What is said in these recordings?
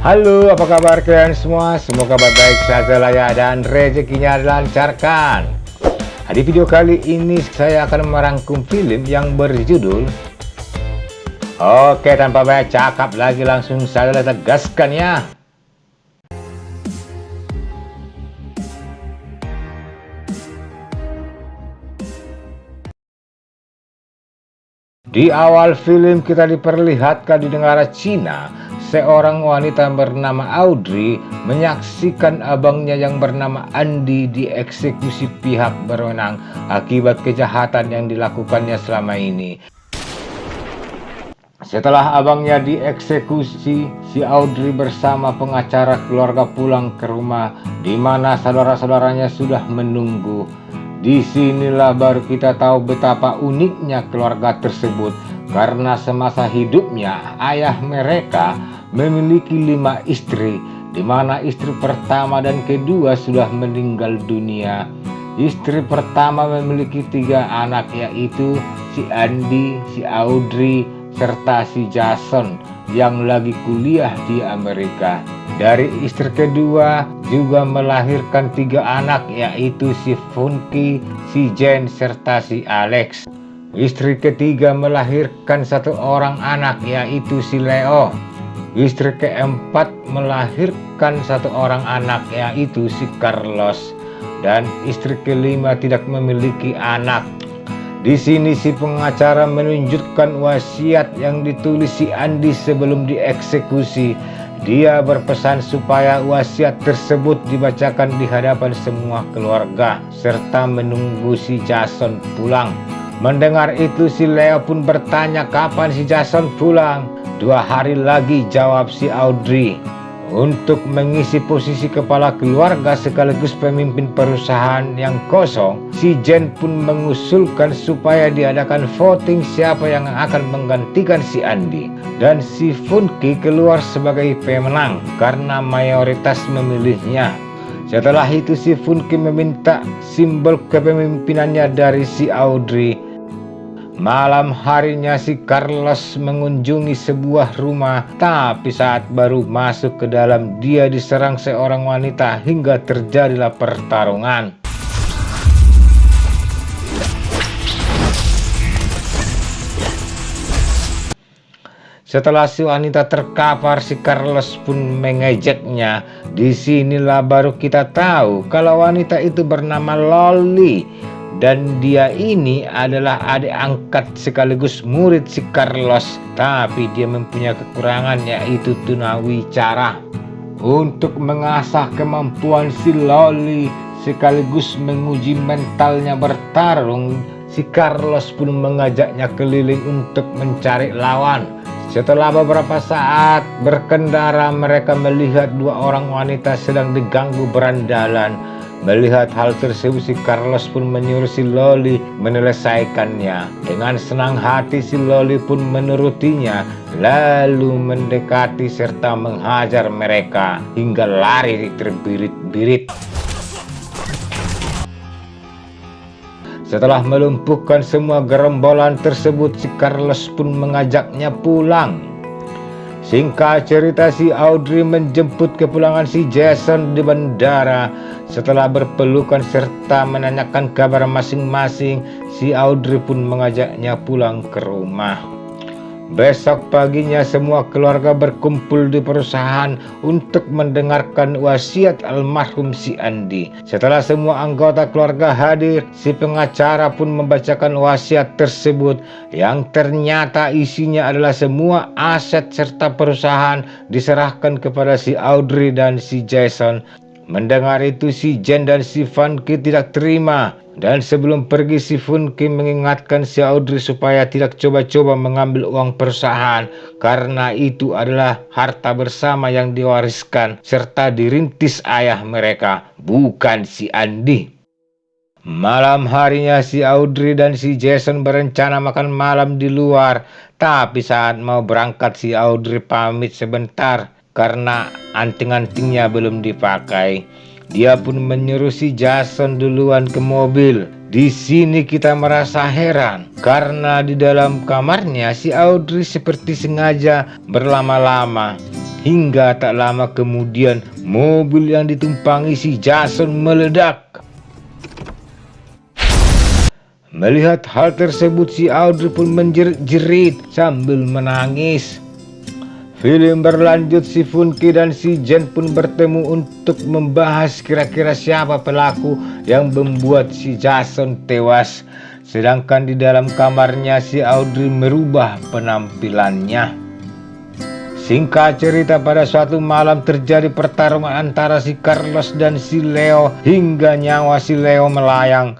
Halo, apa kabar kalian semua? Semoga baik-baik saja lah ya dan rezekinya dilancarkan. Di video kali ini saya akan merangkum film yang berjudul Oke, tanpa banyak cakap lagi langsung saja kita gaskan ya. Di awal film kita diperlihatkan di negara Cina, seorang wanita bernama Audrey menyaksikan abangnya yang bernama Andy dieksekusi pihak berwenang akibat kejahatan yang dilakukannya selama ini. Setelah abangnya dieksekusi, si Audrey bersama pengacara keluarga pulang ke rumah di mana saudara-saudaranya sudah menunggu. Disinilah baru kita tahu betapa uniknya keluarga tersebut, karena semasa hidupnya ayah mereka memiliki 5 istri, di mana istri pertama dan kedua sudah meninggal dunia. Istri pertama memiliki 3 anak, yaitu si Andy, si Audrey, serta si Jason yang lagi kuliah di Amerika. Dari istri kedua juga melahirkan 3 anak, yaitu si Funky, si Jen, serta si Alex. Istri ketiga melahirkan 1 orang anak, yaitu si Leo. Istri keempat melahirkan 1 orang anak, yaitu si Carlos. Dan istri kelima tidak memiliki anak. Di sini si pengacara menunjukkan wasiat yang ditulis si Andy sebelum dieksekusi. Dia berpesan supaya wasiat tersebut dibacakan di hadapan semua keluarga serta menunggu si Jason pulang. Mendengar itu si Leo pun bertanya kapan si Jason pulang. 2 hari lagi, jawab si Audrey. Untuk mengisi posisi kepala keluarga sekaligus pemimpin perusahaan yang kosong, si Jen pun mengusulkan supaya diadakan voting siapa yang akan menggantikan si Andy. Dan si Funky keluar sebagai pemenang karena mayoritas memilihnya. Setelah itu si Funky meminta simbol kepemimpinannya dari si Audrey. Malam harinya si Carlos mengunjungi sebuah rumah, tapi saat baru masuk ke dalam dia diserang seorang wanita hingga terjadilah pertarungan. Setelah si wanita terkapar, si Carlos pun mengejeknya. Disinilah baru kita tahu kalau wanita itu bernama Lolly. Dan dia ini adalah adik angkat sekaligus murid si Carlos. Tapi dia mempunyai kekurangan, yaitu tunawicara. Untuk mengasah kemampuan si Lolly sekaligus menguji mentalnya bertarung, si Carlos pun mengajaknya keliling untuk mencari lawan. Setelah beberapa saat berkendara, mereka melihat 2 orang wanita sedang diganggu berandalan. Melihat hal tersebut, si Carlos pun menyuruh si Lolly menyelesaikannya. Dengan senang hati si Lolly pun menurutinya, lalu mendekati serta menghajar mereka hingga lari terbirit-birit. Setelah melumpuhkan semua gerombolan tersebut, si Carlos pun mengajaknya pulang. Singkat cerita, si Audrey menjemput kepulangan si Jason di bandara. Setelah berpelukan serta menanyakan kabar masing-masing, si Audrey pun mengajaknya pulang ke rumah. Besok paginya semua keluarga berkumpul di perusahaan untuk mendengarkan wasiat almarhum si Andy. Setelah semua anggota keluarga hadir, si pengacara pun membacakan wasiat tersebut yang ternyata isinya adalah semua aset serta perusahaan diserahkan kepada si Audrey dan si Jason. Mendengar itu si Jen dan si Funky tidak terima. Dan sebelum pergi, si Funky mengingatkan si Audrey supaya tidak coba-coba mengambil uang perusahaan, karena itu adalah harta bersama yang diwariskan serta dirintis ayah mereka, bukan si Andy. Malam harinya si Audrey dan si Jason berencana makan malam di luar. Tapi saat mau berangkat, si Audrey pamit sebentar karena anting-antingnya belum dipakai. Dia pun menyuruh si Jason duluan ke mobil. Di sini kita merasa heran karena di dalam kamarnya si Audrey seperti sengaja berlama-lama. hingga tak lama kemudian mobil yang ditumpangi si Jason meledak. Melihat hal tersebut, si Audrey pun menjerit-jerit sambil menangis. Film berlanjut, si Funky dan si Jen pun bertemu untuk membahas kira-kira siapa pelaku yang membuat si Jason tewas. Sedangkan di dalam kamarnya si Audrey merubah penampilannya. Singkat cerita, pada suatu malam terjadi pertarungan antara si Carlos dan si Leo hingga nyawa si Leo melayang.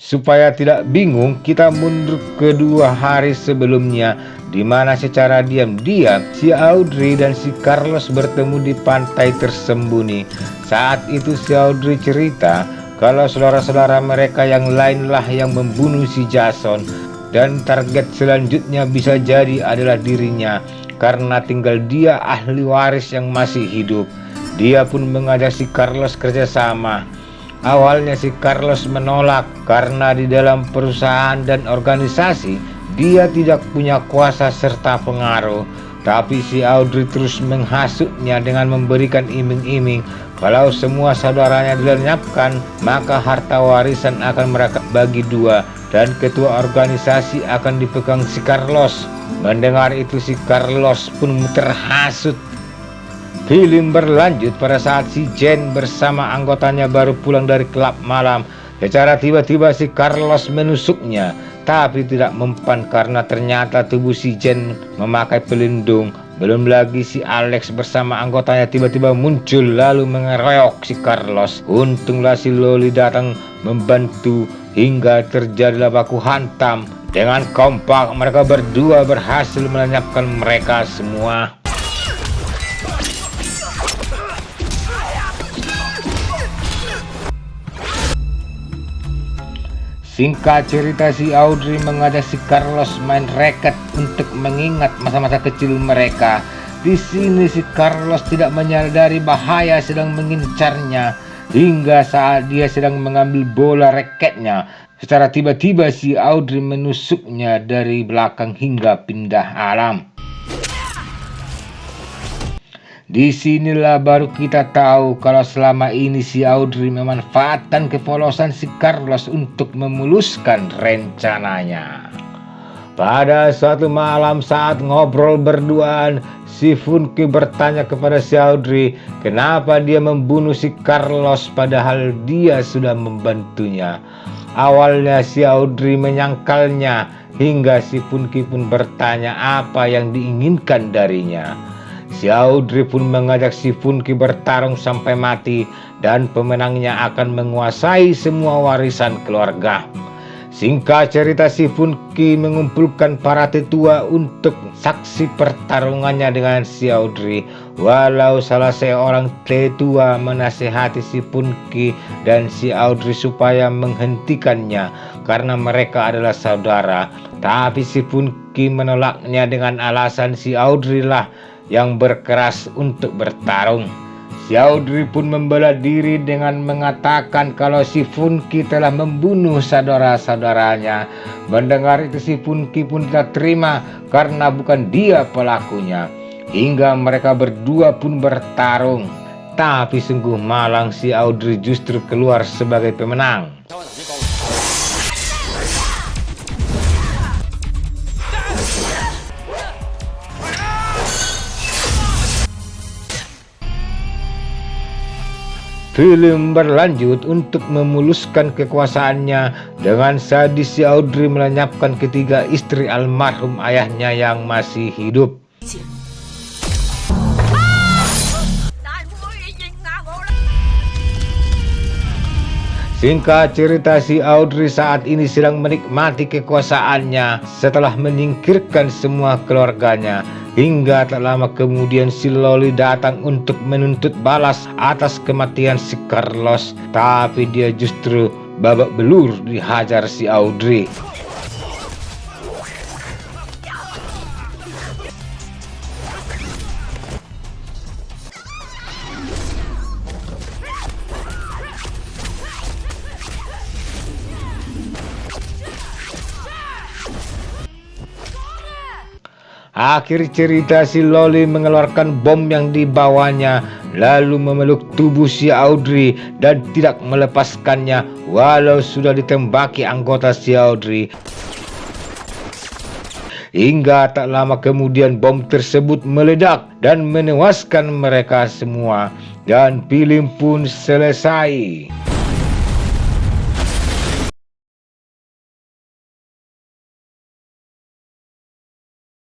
Supaya tidak bingung, kita mundur ke 2 hari sebelumnya, di mana secara diam-diam si Audrey dan si Carlos bertemu di pantai tersembunyi. Saat itu si Audrey cerita kalau saudara-saudara mereka yang lainlah yang membunuh si Jason, dan target selanjutnya bisa jadi adalah dirinya, karena tinggal dia ahli waris yang masih hidup. Dia pun mengajak si Carlos kerjasama. Awalnya si Carlos menolak karena di dalam perusahaan dan organisasi dia tidak punya kuasa serta pengaruh. Tapi si Audrey terus menghasutnya dengan memberikan iming-iming kalau semua saudaranya dilenyapkan, maka harta warisan akan mereka bagi 2 dan ketua organisasi akan dipegang si Carlos. Mendengar itu si Carlos pun terhasut. Film berlanjut pada saat si Jen bersama anggotanya baru pulang dari klub malam. Secara tiba-tiba si Carlos menusuknya, tapi tidak mempan karena ternyata tubuh si Jen memakai pelindung. Belum lagi si Alex bersama anggotanya tiba-tiba muncul lalu mengeroyok si Carlos. Untunglah si Loli datang membantu hingga terjadilah baku hantam. Dengan kompak mereka berdua berhasil melenyapkan mereka semua. Singkat cerita, si Audrey mengajak si Carlos main raket untuk mengingat masa-masa kecil mereka. Di sini si Carlos tidak menyadari bahaya sedang mengincarnya hingga saat dia sedang mengambil bola raketnya. Secara tiba-tiba si Audrey menusuknya dari belakang hingga pindah alam. Disinilah baru kita tahu kalau selama ini si Audrey memanfaatkan kepolosan si Carlos untuk memuluskan rencananya. Pada suatu malam saat ngobrol berduaan, si Funky bertanya kepada si Audrey kenapa dia membunuh si Carlos padahal dia sudah membantunya. Awalnya si Audrey menyangkalnya hingga si Funky pun bertanya apa yang diinginkan darinya. Si Audrey pun mengajak si Funky bertarung sampai mati dan pemenangnya akan menguasai semua warisan keluarga. Singkat cerita, si Funky mengumpulkan para tetua untuk saksi pertarungannya dengan si Audrey. Walau salah seorang tetua menasihati si Funky dan si Audrey supaya menghentikannya karena mereka adalah saudara, tapi si Funky menolaknya dengan alasan si Audrey lah yang berkeras untuk bertarung. Si Audrey pun membela diri dengan mengatakan kalau si Funky telah membunuh saudara-saudaranya. Mendengar itu si Funky pun tidak terima karena bukan dia pelakunya. Hingga mereka berdua pun bertarung. Tapi sungguh malang, si Audrey justru keluar sebagai pemenang. Film berlanjut untuk memuluskan kekuasaannya. Dengan sadis si Audrey melenyapkan ketiga istri almarhum ayahnya yang masih hidup. Singkat cerita, si Audrey saat ini sedang menikmati kekuasaannya setelah menyingkirkan semua keluarganya. Hingga tak lama kemudian si Loli datang untuk menuntut balas atas kematian si Carlos. Tapi dia justru babak belur dihajar si Audrey. Akhir cerita si Loli mengeluarkan bom yang dibawanya, lalu memeluk tubuh si Audrey dan tidak melepaskannya walau sudah ditembaki anggota si Audrey. Hingga tak lama kemudian bom tersebut meledak dan menewaskan mereka semua, dan film pun selesai.